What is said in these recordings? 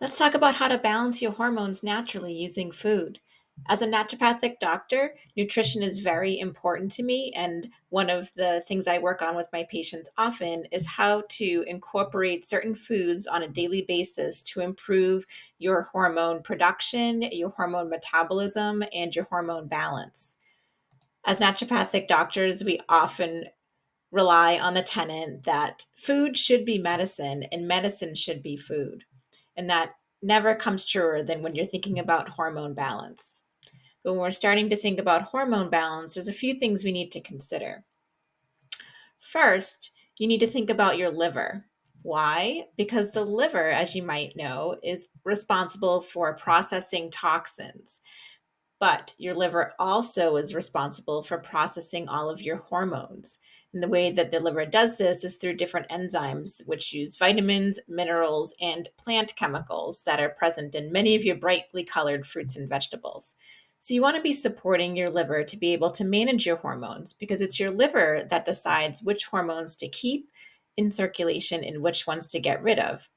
Let's talk about how to balance your hormones naturally using food. As a naturopathic doctor, nutrition is very important to me. And one of the things I work on with my patients often is how to incorporate certain foods on a daily basis to improve your hormone production, your hormone metabolism, and your hormone balance. As naturopathic doctors, we often rely on the tenet that food should be medicine and medicine should be food. And that never comes truer than when you're thinking about hormone balance. But when we're starting to think about hormone balance, there's a few things we need to consider. First, you need to think about your liver. Why? Because the liver, as you might know, is responsible for processing toxins. But your liver also is responsible for processing all of your hormones. And the way that the liver does this is through different enzymes, which use vitamins, minerals, and plant chemicals that are present in many of your brightly colored fruits and vegetables. So, you want to be supporting your liver to be able to manage your hormones because it's your liver that decides which hormones to keep in circulation and which ones to get rid of.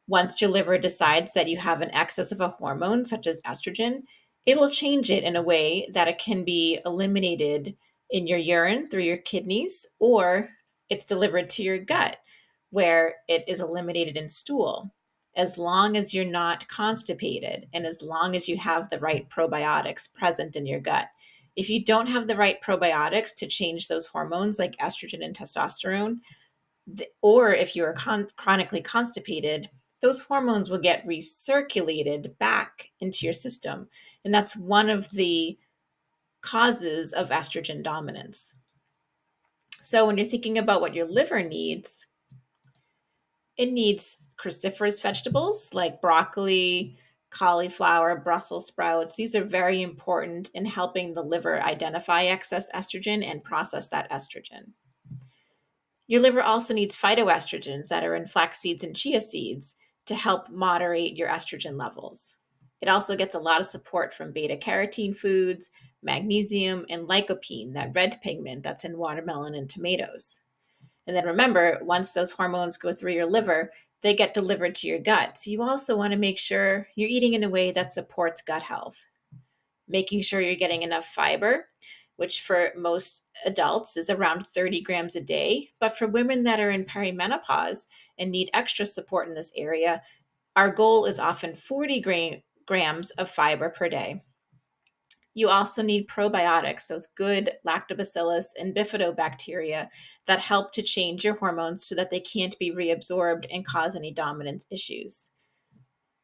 Once your liver decides that you have an excess of a hormone, such as estrogen, it will change it in a way that it can be eliminated in your urine through your kidneys, or it's delivered to your gut, where it is eliminated in stool. As long as you're not constipated and as long as you have the right probiotics present in your gut. If you don't have the right probiotics to change those hormones like estrogen and testosterone, or if you are chronically constipated, those hormones will get recirculated back into your system. And that's one of the causes of estrogen dominance. So when you're thinking about what your liver needs, it needs cruciferous vegetables like broccoli, cauliflower, Brussels sprouts. These are very important in helping the liver identify excess estrogen and process that estrogen. Your liver also needs phytoestrogens that are in flax seeds and chia seeds to help moderate your estrogen levels. It also gets a lot of support from beta carotene foods, magnesium, and lycopene, that red pigment that's in watermelon and tomatoes. And then remember, once those hormones go through your liver, they get delivered to your gut. So you also want to make sure you're eating in a way that supports gut health, making sure you're getting enough fiber, which for most adults is around 30 grams a day. But for women that are in perimenopause and need extra support in this area, our goal is often 40 grams of fiber per day. You also need probiotics, those good lactobacillus and bifidobacteria that help to change your hormones so that they can't be reabsorbed and cause any dominance issues.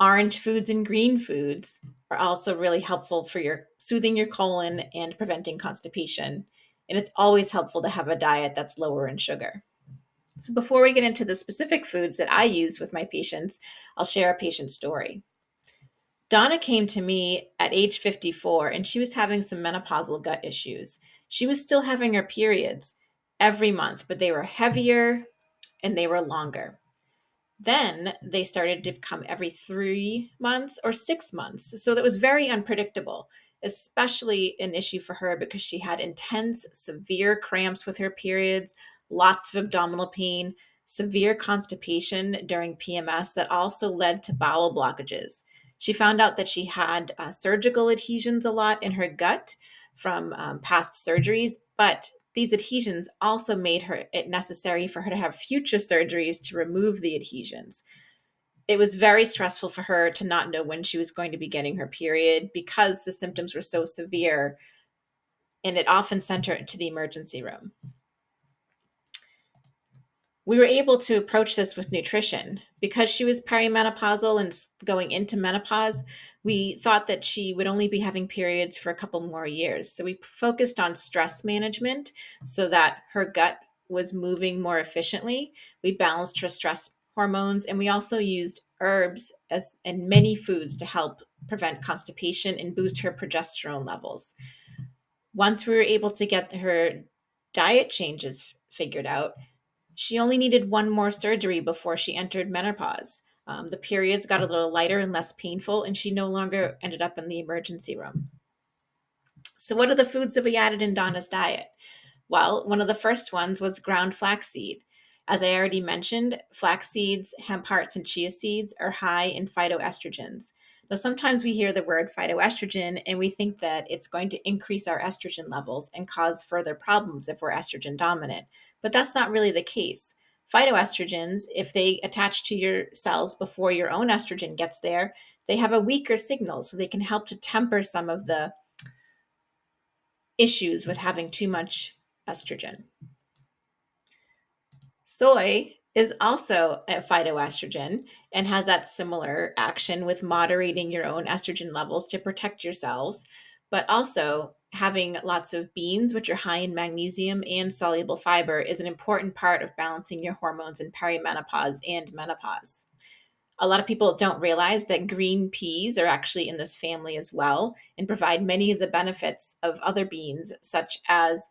Orange foods and green foods are also really helpful for your soothing your colon and preventing constipation. And it's always helpful to have a diet that's lower in sugar. So before we get into the specific foods that I use with my patients, I'll share a patient story. Donna came to me at age 54 and she was having some menopausal gut issues. She was still having her periods every month, but they were heavier and they were longer. Then they started to come every 3 months or 6 months. So that was very unpredictable, especially an issue for her because she had intense, severe cramps with her periods, lots of abdominal pain, severe constipation during PMS that also led to bowel blockages. She found out that she had surgical adhesions a lot in her gut from past surgeries, but these adhesions also made it necessary for her to have future surgeries to remove the adhesions. It was very stressful for her to not know when she was going to be getting her period because the symptoms were so severe, and it often sent her to the emergency room. We were able to approach this with nutrition. Because she was perimenopausal and going into menopause, we thought that she would only be having periods for a couple more years. So we focused on stress management so that her gut was moving more efficiently. We balanced her stress hormones, and we also used herbs and many foods to help prevent constipation and boost her progesterone levels. Once we were able to get her diet changes figured out, she only needed one more surgery before she entered menopause. The periods got a little lighter and less painful, and she no longer ended up in the emergency room. So, what are the foods that we added in Donna's diet? Well, one of the first ones was ground flaxseed. As I already mentioned, flax seeds, hemp hearts, and chia seeds are high in phytoestrogens. Now, sometimes we hear the word phytoestrogen and we think that it's going to increase our estrogen levels and cause further problems if we're estrogen dominant, but that's not really the case. Phytoestrogens, if they attach to your cells before your own estrogen gets there, they have a weaker signal, so they can help to temper some of the issues with having too much estrogen. Soy is also a phytoestrogen and has that similar action with moderating your own estrogen levels to protect your cells, but also having lots of beans, which are high in magnesium and soluble fiber, is an important part of balancing your hormones in perimenopause and menopause. A lot of people don't realize that green peas are actually in this family as well and provide many of the benefits of other beans, such as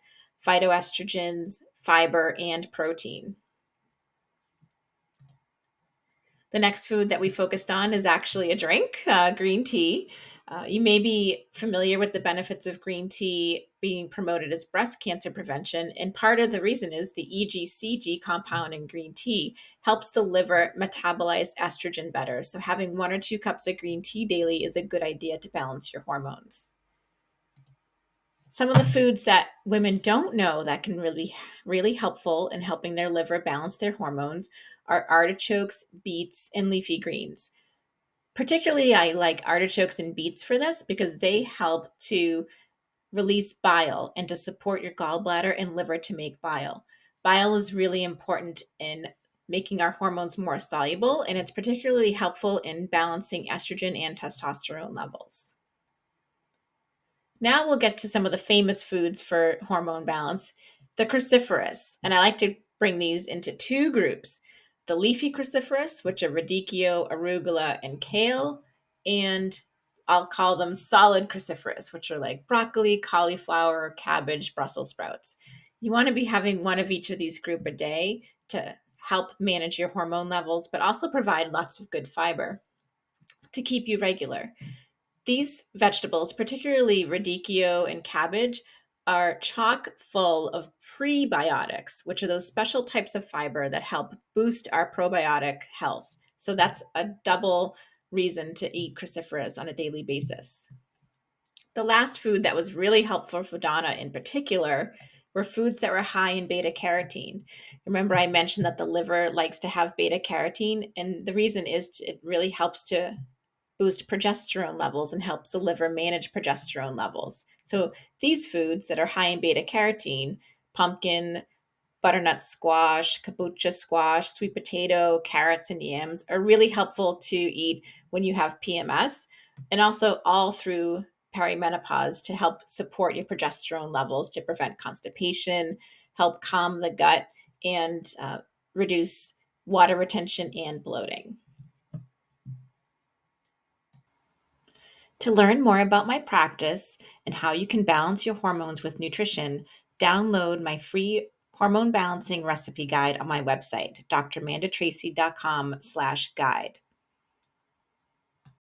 phytoestrogens, fiber, and protein. The next food that we focused on is actually a drink, green tea. You may be familiar with the benefits of green tea being promoted as breast cancer prevention, and part of the reason is the EGCG compound in green tea helps the liver metabolize estrogen better. So, having 1 or 2 cups of green tea daily is a good idea to balance your hormones. Some of the foods that women don't know that can really helpful in helping their liver balance their hormones are artichokes, beets, and leafy greens. Particularly, I like artichokes and beets for this because they help to release bile and to support your gallbladder and liver to make bile. Bile is really important in making our hormones more soluble, and it's particularly helpful in balancing estrogen and testosterone levels. Now we'll get to some of the famous foods for hormone balance. The cruciferous, and I like to bring these into 2 groups. The leafy cruciferous, which are radicchio, arugula, and kale, and I'll call them solid cruciferous, which are like broccoli, cauliflower, cabbage, Brussels sprouts. You want to be having one of each of these group a day to help manage your hormone levels, but also provide lots of good fiber to keep you regular. These vegetables, particularly radicchio and cabbage, are chock full of prebiotics, which are those special types of fiber that help boost our probiotic health. So that's a double reason to eat cruciferous on a daily basis. The last food that was really helpful for Donna in particular were foods that were high in beta carotene. Remember, I mentioned that the liver likes to have beta carotene, and the reason is it really helps to boost progesterone levels and helps the liver manage progesterone levels. So these foods that are high in beta carotene, pumpkin, butternut squash, kabocha squash, sweet potato, carrots, and yams, are really helpful to eat when you have PMS and also all through perimenopause to help support your progesterone levels to prevent constipation, help calm the gut, and reduce water retention and bloating. To learn more about my practice and how you can balance your hormones with nutrition, download my free hormone balancing recipe guide on my website, drmandatracy.com/guide.